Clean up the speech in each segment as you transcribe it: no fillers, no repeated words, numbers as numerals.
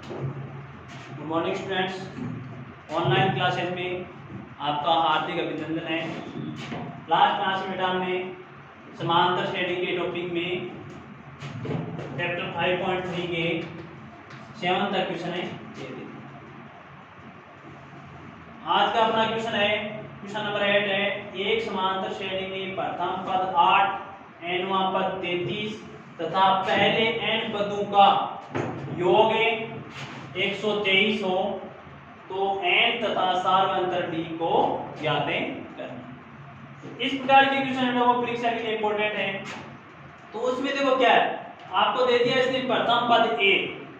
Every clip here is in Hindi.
Good morning students, online classes में आपका हार्दिक अभिनंदन है। लास्ट क्लास में हमने समांतर श्रेणी के टॉपिक में चैप्टर 5.3 के 7 तक क्वेश्चन है। आज का अपना क्वेश्चन है, क्वेश्चन नंबर 8 है। एक समांतर श्रेणी में प्रथम पद 8, nवां पद 33 तथा पहले n पदों का योग 123 हो तो n तथा सार्वंतर d को ज्ञात करना। इस प्रकार के क्वेश्चन है वो परीक्षा के लिए इंपॉर्टेंट है। तो उसमें देखो क्या है, आपको दे दिया इसने प्रथम पद a,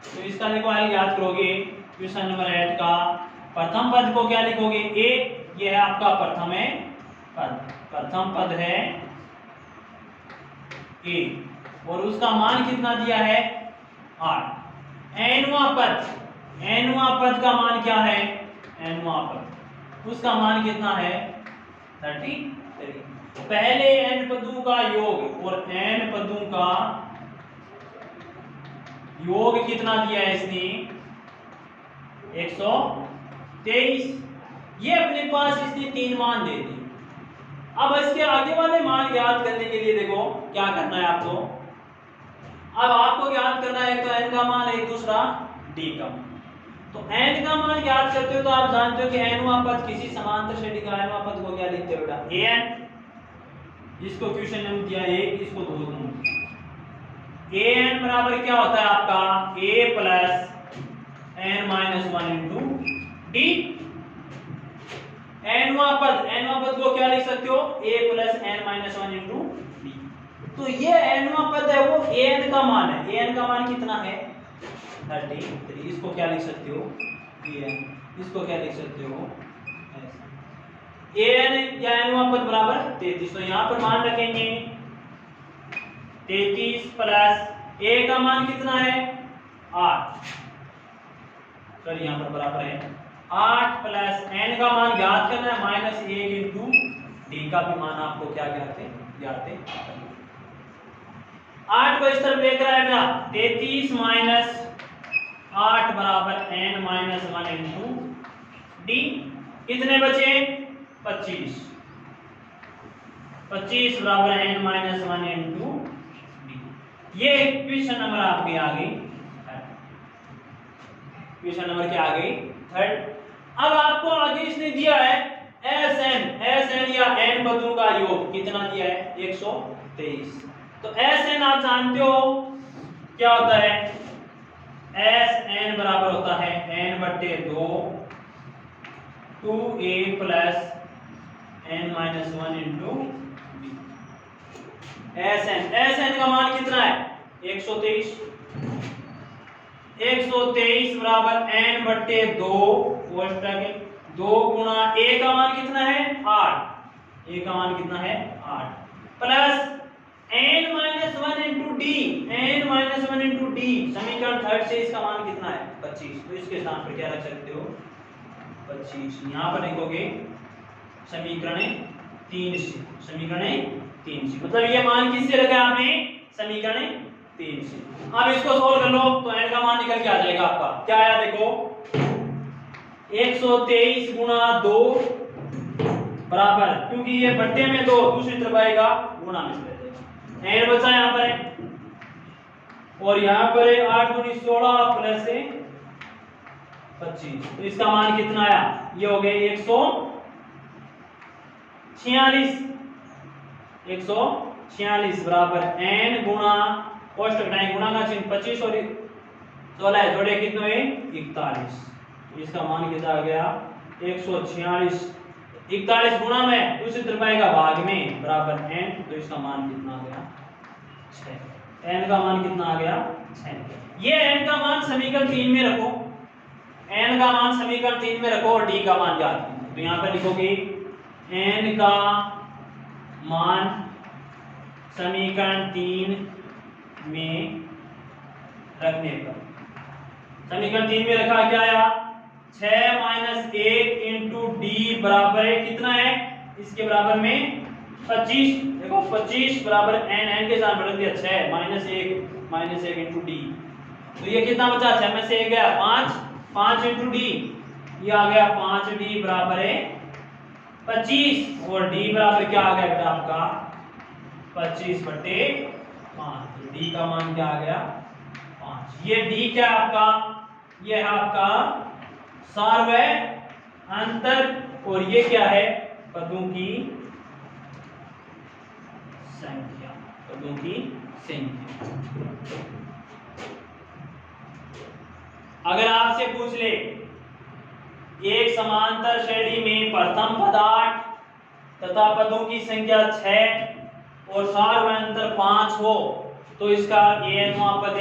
तो इसका देखो आगे याद करोगे क्वेश्चन नंबर 8 का प्रथम पद को क्या लिखोगे a, ये है आपका प्रथम है पद, प्रथम पद है a और उसका मान कितना दिया है 8। nवां पद का मान क्या है, nवां पद उसका मान कितना है 33। पहले n पदों का योग और n पदों का योग कितना दिया है इसने 123। ये अपने पास इसने 3 मान दे दिए। अब इसके आगे वाले मान ज्ञात करने के लिए देखो क्या करना है आपको। अब आपको ज्ञात करना है तो n का मान है, दूसरा d का मान। तो n का मान ज्ञात करते हो तो आप जानते हो कि nवां पद किसी समांतर श्रेणी का nवां पद को क्या लिखते हो बेटा an, जिसको क्वेश्चन नंबर दिया 1, इसको 2 दूंगा। an बराबर क्या होता है आपका a plus n minus 1 into d। nवां पद को क्या लिख सकते हो a plus n minus 1 into d। तो ये nवां पद है वो an का मान है। an का मान कितना है 33। इसको क्या लिख सकते हो an, इसको क्या लिख सकते हो an या nवां पद बराबर 33। तो यहाँ पर मान रखेंगे 33 प्लस a का मान कितना है 8, सॉरी यहाँ पर बराबर है 8 प्लस n का मान ज्ञात करना है माइनस 1 इंटू d का भी मान आपको क्या ज्ञात है 8 को इस तरफ लेकर आएगा 33 माइनस 8 बराबर n माइनस 1 इंटू d। कितने बचे 25 बराबर n माइनस 1 इंटू d। ये क्वेश्चन नंबर आपके आ गई, क्वेश्चन नंबर क्या आ गई 3। अब आपको आगे इसने दिया है Sn या n पदों का योग कितना दिया है 123। तो Sn आप जानते हो क्या होता है, Sn बराबर होता है n बटे 2 2a plus n minus 1 into b। Sn का मान कितना है 123 बराबर n बटे 2 कोष्टक 2 गुणा a का मान कितना है 8, a का मान कितना है 8 plus n minus 1 into D, n minus 1 into D समीकरण 3 से इसका मान कितना है 25। तो इसके स्थान पर क्या रख सकते हो 25। यहाँ पर लिखोगे समीकरण 3 से, समीकरण 3 से मतलब ये मान किससे रखा है आपने समीकरण 3 से। अब इसको सोल्व कर लो तो n का मान निकल के आ जाएगा आपका क्या आया देखो 123 गुणा 2 बराबर, क्योंकि ये बट्टे में 2 दूसरी तरफ आएगा गुणा में से n बचा यहाँ पर और यहाँ पर 8 दूनी 16 प्लस 25। तो इसका मान कितना आया, ये हो गए 146 बराबर n गुणा कोष्टक हटाएं गुणा का चिन्ह 25 और 16 जोड़े कितने हुए 41। इसका मान कितना आ गया 146, 41 गुणा में दूसरी तरफ आएगा भाग में बराबर n। तो इसका मान कितना आ गया 6। n का मान कितना आ गया 6। ये n का मान समीकरण 3 में रखो, n का मान समीकरण 3 में रखो और d का मान ज्ञात कीजिए। तो यहाँ पर लिखोगे n का मान समीकरण 3 में रखने पर, समीकरण 3 में रखा क्या आया 6 माइनस 1 इंटू डी बराबर है कितना है इसके बराबर में 25। देखो 25 बराबर n, n के साथ बदल दिया 6 माइनस 1 इंटू डी तो ये कितना बचा, 6 में से 1 गया 5, 5 इंटू डी, ये आ गया 5d बराबर है 25 और डी बराबर क्या आ गया बेटा आपका 25/5। तो डी का मान क्या आ गया 5। ये डी क्या है आपका, ये है आपका सार्वय अंतर और ये क्या है पदों की संख्या, पदों की संख्या। अगर आपसे पूछ ले एक समांतर श्रेणी में प्रथम पद 8 तथा पदों की संख्या 6 और सार्वय अंतर 5 हो तो इसका एनवां पद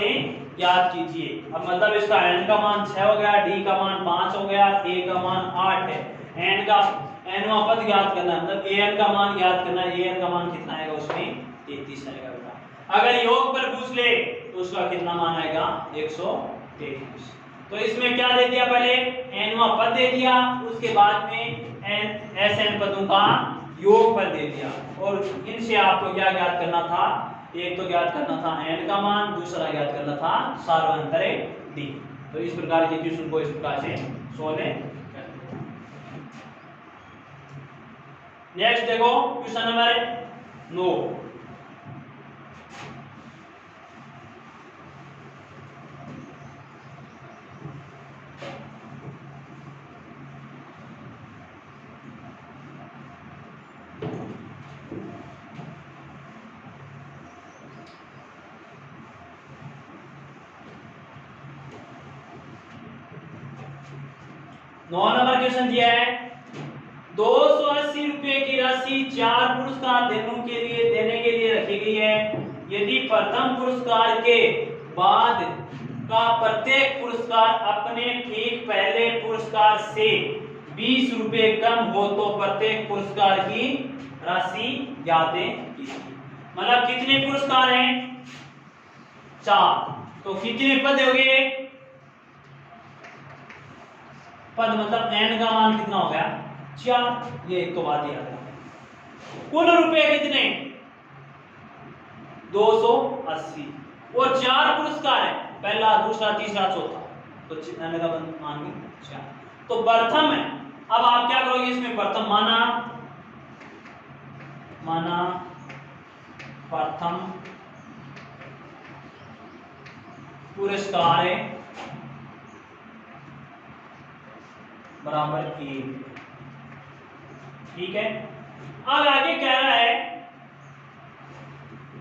याद कीजिए। अब मतलब इसका n का मान 6 हो गया, d का मान 5 हो गया, a का मान 8 है, n का nवां पद ज्ञात करना है, मतलब an का मान ज्ञात करना है। an का मान कितना आएगा उसमें 33 आएगा बेटा। अगर योग पर पूछ ले तो उसका कितना मान आएगा 133। तो इसमें क्या दे दिया, पहले nवां पद दे दिया, उसके बाद में sn पदों का योगफल दे दिया और इनसे आपको क्या ज्ञात करना था, एक तो ज्ञात करना था n का मान, दूसरा ज्ञात करना था सार्वंतर d। तो इस प्रकार के क्वेश्चन को इस प्रकार से सॉल्व करते हैं। नेक्स्ट देखो क्वेश्चन नंबर 9। 9 नंबर क्वेश्चन दिया है 280 रुपए की राशि 4 पुरस्कार देने के लिए रखी गई है। यदि प्रथम पुरस्कार के बाद का प्रत्येक पुरस्कार अपने ठीक पहले पुरस्कार से 20 रुपए कम हो तो प्रत्येक पुरस्कार की राशि ज्ञात कीजिए। मतलब कितने पुरस्कार हैं 4, तो कितने पद हो गए, पद मतलब n का मान कितना हो गया 4, ये एक तो बात याद है। कुल रुपए कितने 280 और 4 पुरस्कार है, पहला दूसरा तीसरा चौथा, तो n का मान 4। तो प्रथम है, अब आप क्या करोगे इसमें, प्रथम माना प्रथम पुरस्कार है बराबर 1, ठीक है। अब आगे कह रहा है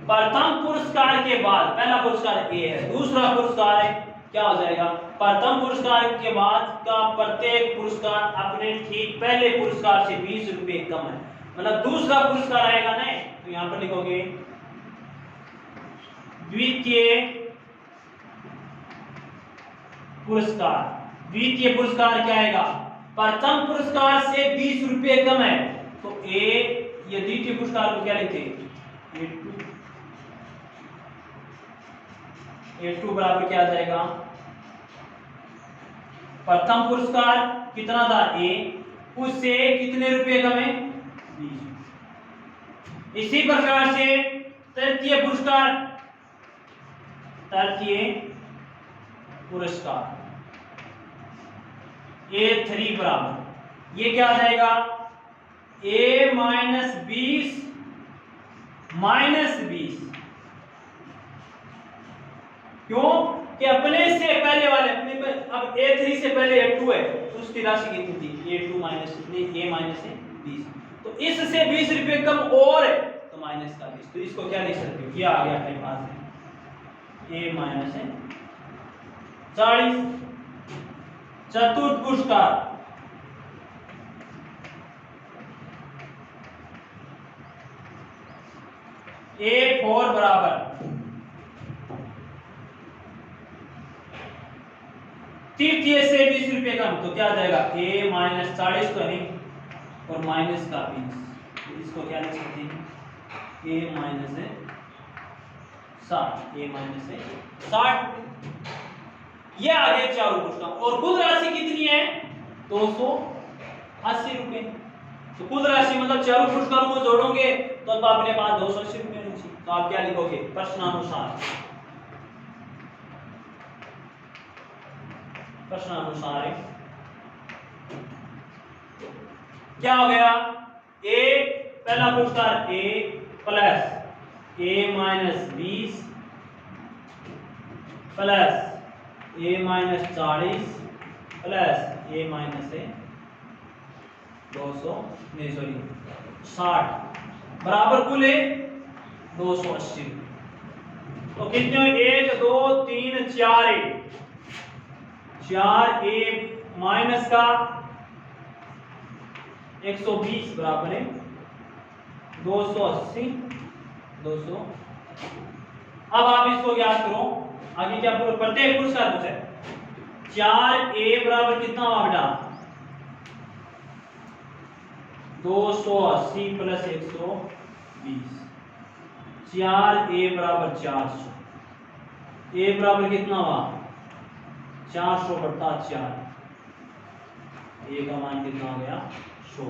प्रथम पुरस्कार के बाद, पहला पुरस्कार A है, दूसरा पुरस्कार है, क्या हो जाएगा, प्रथम पुरस्कार के बाद का प्रत्येक पुरस्कार अपने ठीक पहले पुरस्कार से 20 रुपए कम है, मतलब दूसरा पुरस्कार आएगा ना, तो यहां पर लिखोगे द्वितीय पुरस्कार। द्वितीय पुरस्कार क्या आएगा, प्रथम पुरस्कार से 20 रुपए कम है, तो ये द्वितीय पुरस्कार को क्या लिखते हैं A2 बराबर क्या आ जाएगा, प्रथम पुरस्कार कितना था A, उससे कितने रुपए कम है 20। इसी प्रकार से तृतीय पुरस्कार A3 बराबर ये क्या आ जाएगा A माइनस 20 क्यों कि अपने से पहले वाले अब A3 से पहले A2 है, तो उसकी राशि कितनी थी A2 माइनस कितनी A माइनस 20, तो इससे 20 रुपए कम और है तो माइनस का 20, तो इसको क्या लिख सकते हो, ये आ गया अपने पास A माइनस 40। चतुर्थ पुरस्कार A4 बराबर तृतीय से 20 रुपए कम, तो क्या आ जाएगा A माइनस 40 तो नहीं और माइनस का 20, तो इसको क्या लिख सकते हैं A माइनस 60, A माइनस 60। ये आ गए चारों पुरस्कार और कुल राशि कितनी है 280 रुपए। तो कुल राशि मतलब चारों पुरस्कारों को जोड़ोगे तो अब अपने पास 280 रुपए होंगे, तो आप क्या लिखोगे प्रश्नानुसार प्रश्नानुसार है। क्या हो गया? ए पहला पुरस्कार ए प्लस ए माइनस 20 प्लस ए माइनस 40 प्लस ए माइनस 200 नहीं सॉरी 60 बराबर कुल है 280। तो कितने हुए? 1 2 3 4 ए 4 ए माइनस का 120 बराबर है 280 200। अब आप इसको ज्ञात करो। आगे क्या करो? प्रत्येक पुरस्कार पूछा है। 4 ए बराबर कितना हुआ बेटा? 280 प्लस 120। 4 ए बराबर 400। ए बराबर कितना हुआ? 400 बटा 4। ए का मान कितना हो गया? 100।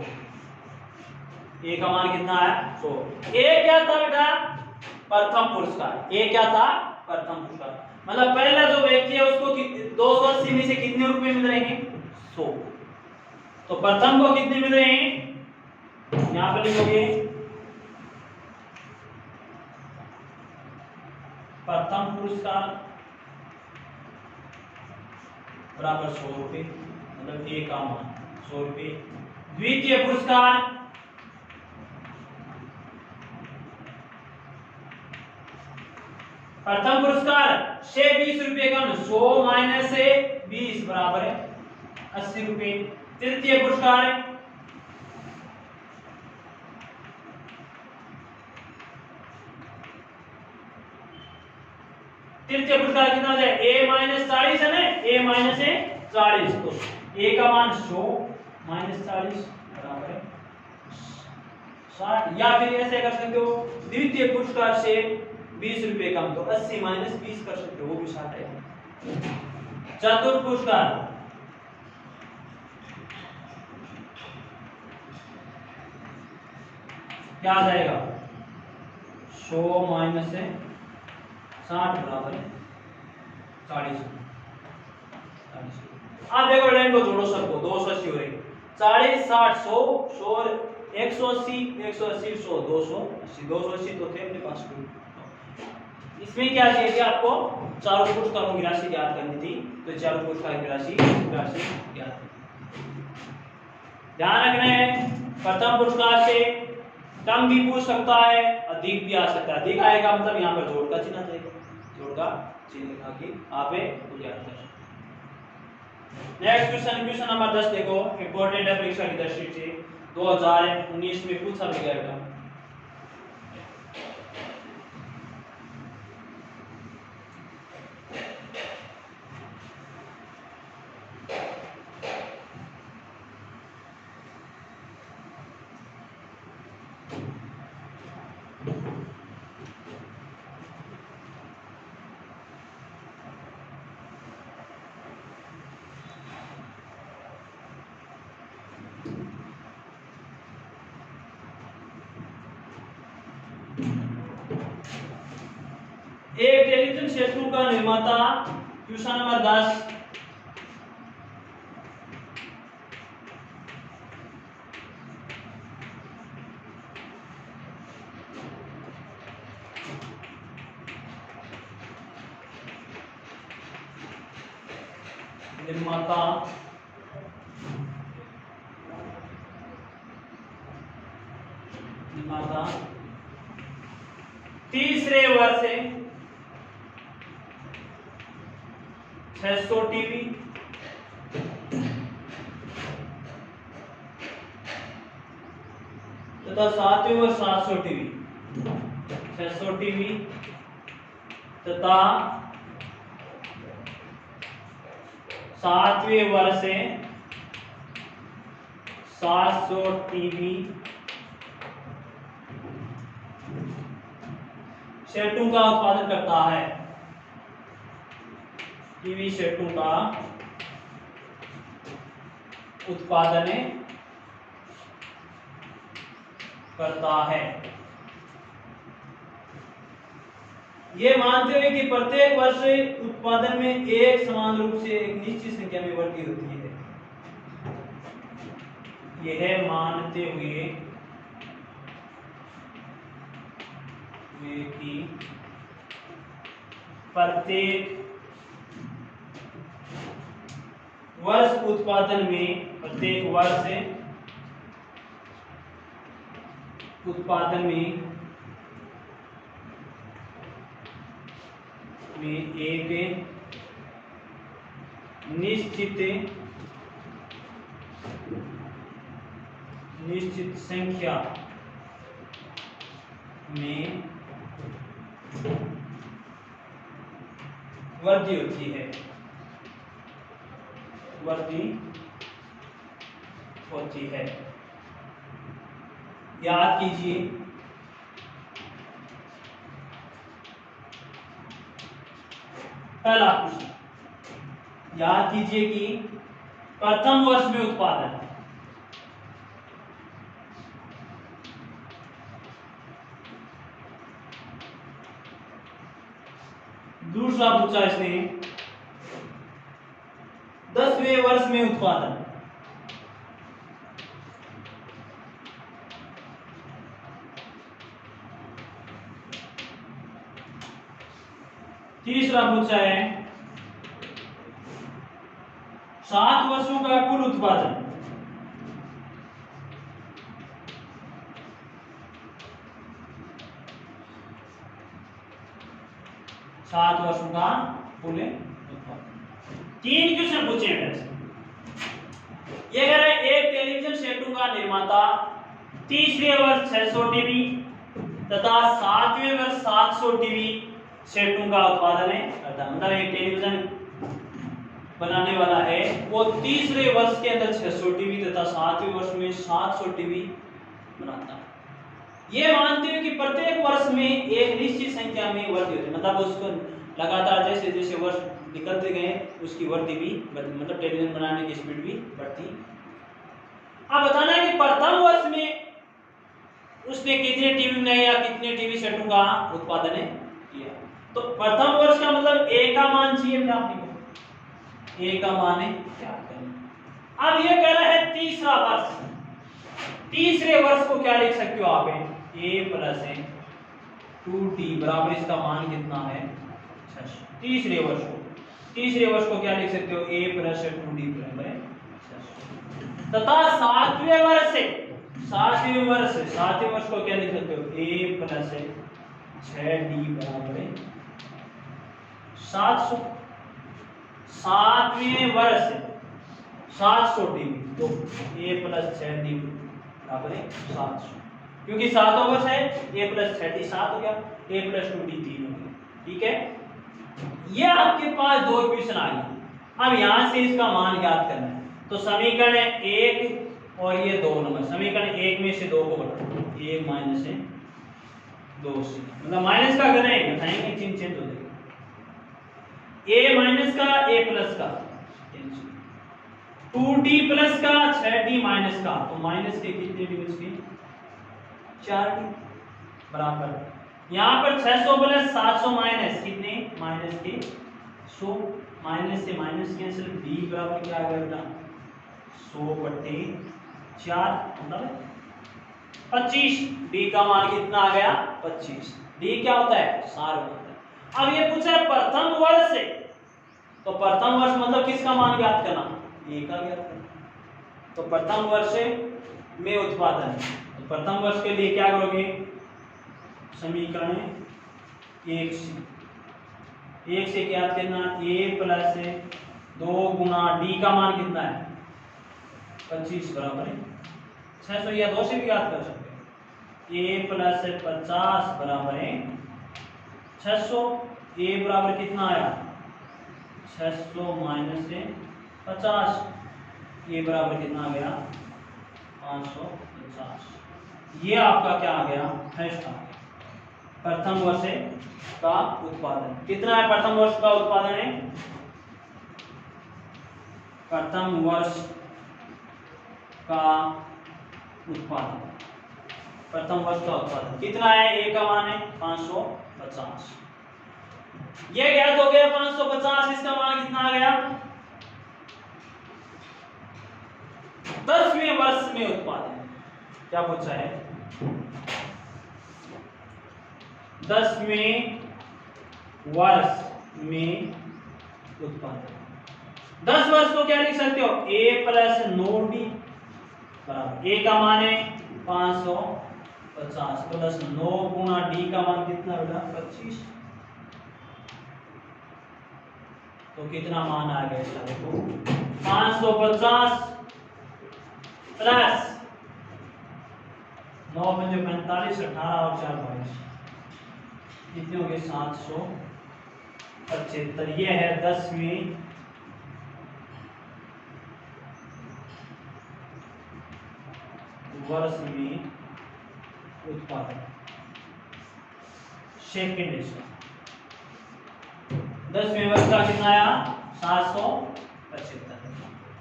ए का मान कितना है? 100। ए क्या था बेटा? प्रथम पुरस्कार। ए क्या था? प्रथम पुरस्कार। मतलब पहला जो व्यक्ति है उसको 280 में से कितने रुपए मिल रहे हैं? 100। तो प्रथम को कितने मिल रहे हैं? यहां पर लिखोगे प्रथम पुरस्कार बराबर 100 रुपए, मतलब ए का मान 100 रुपए। द्वितीय पुरस्कार प्रथम पुरस्कार से 20 रुपए कम 100 माइनस से 20 बराबर है 80 रुपए। तृतीय पुरस्कार कितना हो जाए? a माइनस 40 है ना? a माइनस है 40 तो a का मान 100 माइनस 40 बराबर है 60। या फिर ऐसे कर सकते हो द्वितीय पुरस्कार से 20 रुपए कम तो 80 माइनस 20 कर सकते हो, वो भी 60 है। चतुर्थ पुरस्कार क्या आ जाएगा? 100 माइनस है 60 बराबर है 40। आप देखो लाइन को जोड़ो सबको 280 हो रही 40 60 100 100 180 180 100 280 280 तो थे अपने पास कोई। इसमें क्या चाहिए थी आपको? चारों पुरस्कारों की राशि ज्ञात करनी थी, तो चारों पुरस्कार की राशि ज्ञात। ध्यान रखना है प्रथम पुरस्कार से कम भी पूछ सकता है, अधिक भी आ सकता है। अधिक आएगा मतलब यहाँ पर जोड़ का चिन्ह आएगा, जोड़ का चिन्ह लिखा के आप ज्ञात कर। नेक्स्ट क्वेश्चन नंबर 10 देखो, इंपॉर्टेंट है परीक्षा की दृष्टि से 2019 में पूछा गया था। एक टेलीविजन सेटू का निर्माता क्वेश्चन नंबर 10 निर्माता तीसरे वर्ष से 600 टीवी तथा सातवें वर्ष 700 टीवी 600 टीवी तथा सातवें वर्ष से 700 टीवी सेटों का उत्पादन करता है। टीवी सेटों का उत्पादन करता है। ये मानते हुए कि प्रत्येक वर्ष उत्पादन में एक समान रूप से एक निश्चित संख्या में वृद्धि होती है, यह मानते हुए कि प्रत्येक वर्ष उत्पादन में एक निश्चित संख्या में वृद्धि होती है। याद कीजिए पहला प्रश्न, याद कीजिए कि प्रथम वर्ष में उत्पादन, दूसरा पूछा इसने 10वें वर्ष में उत्पादन, तीसरा पूछा है 7 वर्षों का कुल उत्पादन, सात वर्षों का कुल उत्पादन। 3 क्वेश्चन पूछे हैं। ये कह रहे हैं एक टेलीविजन सेटों का निर्माता तीसरे वर्ष 600 टीवी तथा 7वें वर्ष 700 टीवी सेटों का उत्पादन करता है। मतलब एक टेलीविजन बनाने वाला है वो तीसरे वर्ष के अंदर 600 टीवी तथा 7वें वर्ष में 700 टीवी बनाता है। ये मानते हुए कि प्रत्येक वर्ष में एक निश्चित संख्या में वृद्धि होती है, मतलब उसको लगातार जैसे जैसे वर्ष निकलते गए उसकी वृद्धि भी मतलब टेलीविजन बनाने की स्पीड भी बढ़ती। अब बताना है कि प्रथम वर्ष में उसने कितने टीवी बनाए या कितने टीवी सेटों का उत्पादन किया। तो प्रथम वर्ष का मतलब ए का मान चाहिए आपने को, ए का मान है क्या करना। अब ये कह रहा है तीसरा वर्ष, तीसरे वर्ष को क्या लिख सकते हो आप, a प्लस 2t बराबर इसका मान कितना है 600। तीसरे वर्ष को क्या लिख सकते हो, a प्लस 2t बराबर 600 तथा 7वें वर्ष को क्या लिख सकते हो, a प्लस 6d बराबर 700। 7वें वर्ष 700 टीवी तो a प्लस 6d बराबर 700, क्योंकि 7वां वर्ष है a प्लस 6d 7 हो गया, a प्लस 2d 3 हो गया। ठीक है, ये आपके पास 2 इक्वेशन आ गई। अब यहां से इसका मान ज्ञात करना है। तो समीकरण 1 और ये 2 नंबर, समीकरण 1 में से 2 को घटाओ, 1 माइनस 2 से, मतलब माइनस का अगर नहीं घटाएंगे चिन्ह चेंज हो जाएगा, a माइनस का a प्लस का 2d प्लस का 6d माइनस का, तो माइनस के कितने डिग्री के 4d बराबर, यहां पर 600 प्लस 700 माइनस कितने माइनस के 100, माइनस से माइनस कैंसिल, d बराबर क्या आ गया बेटा 100/4 मतलब 25। d का मान कितना आ गया 25। d क्या होता है सार होता है। अब ये पूछा है प्रथम वर्ष से, तो प्रथम वर्ष मतलब किसका मान ज्ञात करना, a का ज्ञात करना। तो प्रथम वर्ष में उत्पादन, तो प्रथम वर्ष के लिए क्या करोगे, समीकरण 1 से ज्ञात करना, a प्लस 2 गुना d का मान कितना है 25 बराबर 600, या 2 से भी ज्ञात कर सकते हैं। a प्लस 50 बराबर 600, a बराबर कितना आया 600 माइनस 50, ये बराबर कितना आ गया 550। ये आपका क्या आ गया फर्स्ट आ गया, प्रथम वर्ष का उत्पादन। कितना है प्रथम वर्ष का उत्पादन है, प्रथम वर्ष का उत्पादन, प्रथम वर्ष का उत्पादन कितना है, a का मान है 550। ये ज्ञात हो गया 550, इसका मान कितना आ गया? 10वें वर्ष में उत्पादन। क्या पूछा है? 10वें वर्ष में उत्पादन। 10 वर्ष को क्या लिख सकते हो? a प्लस 9d बराबर a का मान है 550 प्लस 9 गुना d का मान कितना बेटा? 25। तो कितना मान आ गया इसका? देखो 550 प्लस 9 पंजे 45, 18 और 4 22, कितने हो गए? 775। ये है 10वें वर्ष में उत्पादन। सेकेंड इसका 10वें वर्ष का कितना आया? 775।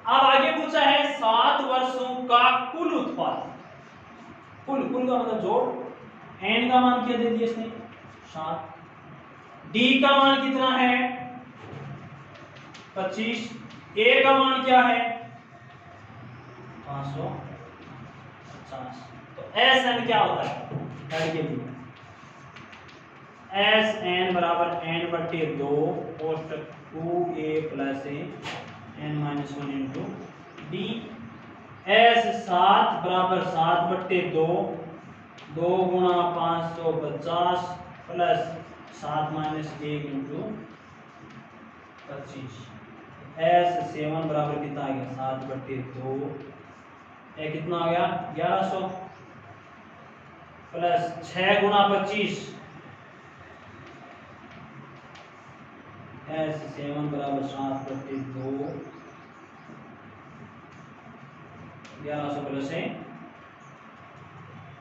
अब आगे पूछा है 7 वर्षों का कुल उत्पादन। कुल का मतलब जोड़। एन का मान क्या दे दिया इसने? 7। डी का मान कितना है? 25। ए का मान क्या है? 550। तो एस एन क्या होता है हेड के लिए? एस एन बराबर एन बटे 2 कोष्टक 2a plus N minus 1 into D. S 7 बराबर 7 बटे 2 2 गुणा 550 प्लस 7 माइनस 1 इंटू 25। एस 7 बराबर कितना आ गया? 7 बटे 2 ये कितना आ गया? 1100 प्लस 6 गुणा 25। एस 7 बराबर 7 बटे 2 1100 प्लस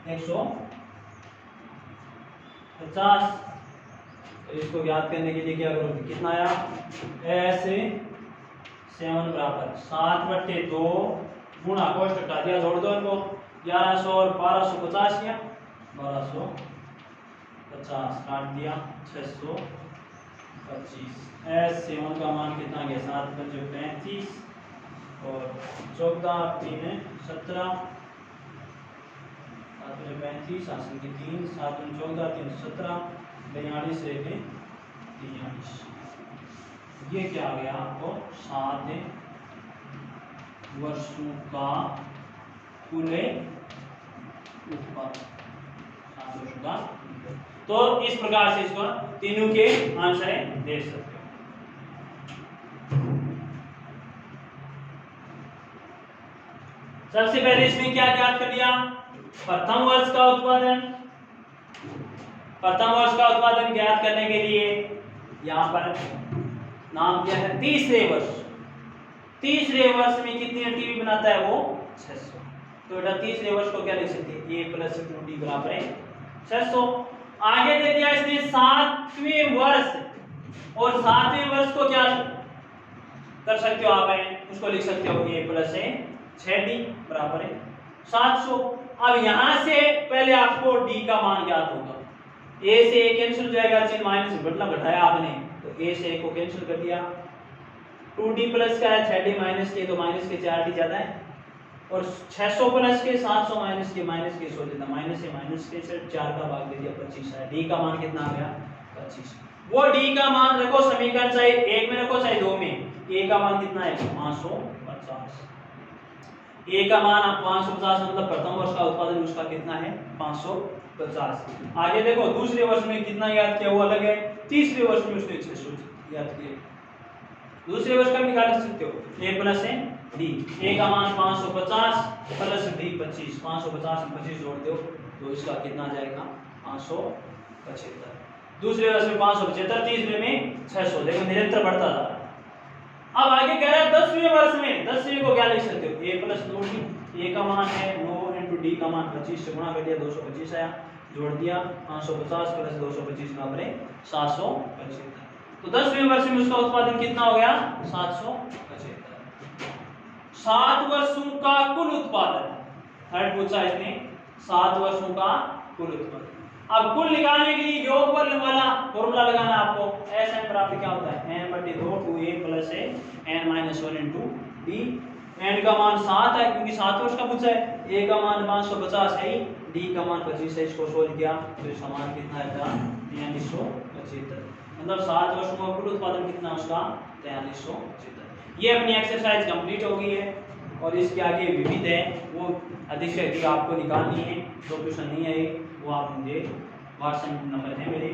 150। तो इसको ज्ञात करने के लिए क्या करोगे? कितना आया? एस 7 बराबर 7 बटे 2 गुणा कोष्टक हटा दिया, जोड़ दो इनको 1100 और 1250 किया 1250 काट दिया 625। एस 7 का मान कितना गया? 7 पंजे 35 और 14 3 17 7 पंजे 35 आसन की 3 7 14 3 17 42 एक 43। ये क्या आ गया आपको? 7 वर्षों का कुल उत्पादन। 7 वर्षों का। तो इस प्रकार से इसको तीनों के आंसर दे सकते हो। सबसे पहले इसमें क्या ज्ञात कर लिया? प्रथम वर्ष का उत्पादन। प्रथम वर्ष का उत्पादन ज्ञात करने के लिए यहां पर नाम क्या है? तीसरे वर्ष। तीसरे वर्ष में कितनी टीवी बनाता है वो? 600। तो बेटा तीसरे वर्ष को क्या लिख सकते हैं? a प्लस 2d बराबर है 600। आगे दे दिया इसने 7वें वर्ष, और 7वें वर्ष को क्या कर सकते हो आप? उसको लिख सकते हो a प्लस 6d बराबर है 700। अब यहां से पहले आपको d का मान ज्ञात होगा। a से a कैंसिल हो जाएगा, चिन्ह माइनस मतलब घटाया आपने, तो a से a को कैंसिल कर दिया। 2d प्लस का है 6d माइनस के, तो माइनस के 4d ज्यादा है, और 600 प्लस के 700 माइनस के 100 देता, माइनस के से 4 का भाग दे दिया 25 है। d का मान कितना आ गया? 25। वो d का मान रखो समीकरण चाहे 1 में रखो चाहे 2 में। a का मान कितना है? 550। a का मान आप 550 मतलब प्रथम वर्ष का उत्पादन उसका कितना है? 550। आगे देखो दूसरे वर्ष में कितना याद किया वो अलग है, तीसरे वर्ष में उसने 600 याद किया। दूसरे वर्ष का निकाल सकते हो a प्लस d। a का मान 550 प्लस d 25। 550 में 25 जोड़ दो तो इसका कितना आ जाएगा? 575। दूसरे वर्ष में 575, तीसरे में 600। देखो निरंतर बढ़ता जा रहा है। अब आगे कह रहा है 10वें वर्ष में। 10वें को क्या लिख सकते हो? a plus 2d। a का मान है 9 इंटू d का मान 25 से गुणा कर दिया 225 आया, जोड़ दिया 550 प्लस 225 बराबर है 775। तो 10वें वर्ष में उसका उत्पादन कितना हो गया? 775। 7 वर्षों का कुल उत्पादन। थर्ड पूछा इसने 7 वर्षों का कुल उत्पादन। अब कुल निकालने के लिए योगफल वाला फॉर्मूला लगाना आपको। एस एन बराबर क्या होता है n बटे 2 2a plus a n minus 1 into d। n का मान 7 है क्योंकि 7 वर्ष का पूछा है, a का मान 550 है, d का मान 25 है। इसको सोल्व किया तो इसका मान कितना आएगा 4375, मतलब 7 वर्षों में कुल उत्पादन कितना उसका 4375। ये अपनी एक्सरसाइज कंप्लीट हो गई है और इसके आगे विविध है, वो अधिक से अधिक आपको निकालनी है। जो क्वेश्चन नहीं है वो आप मुझे व्हाट्सएप नंबर है मेरे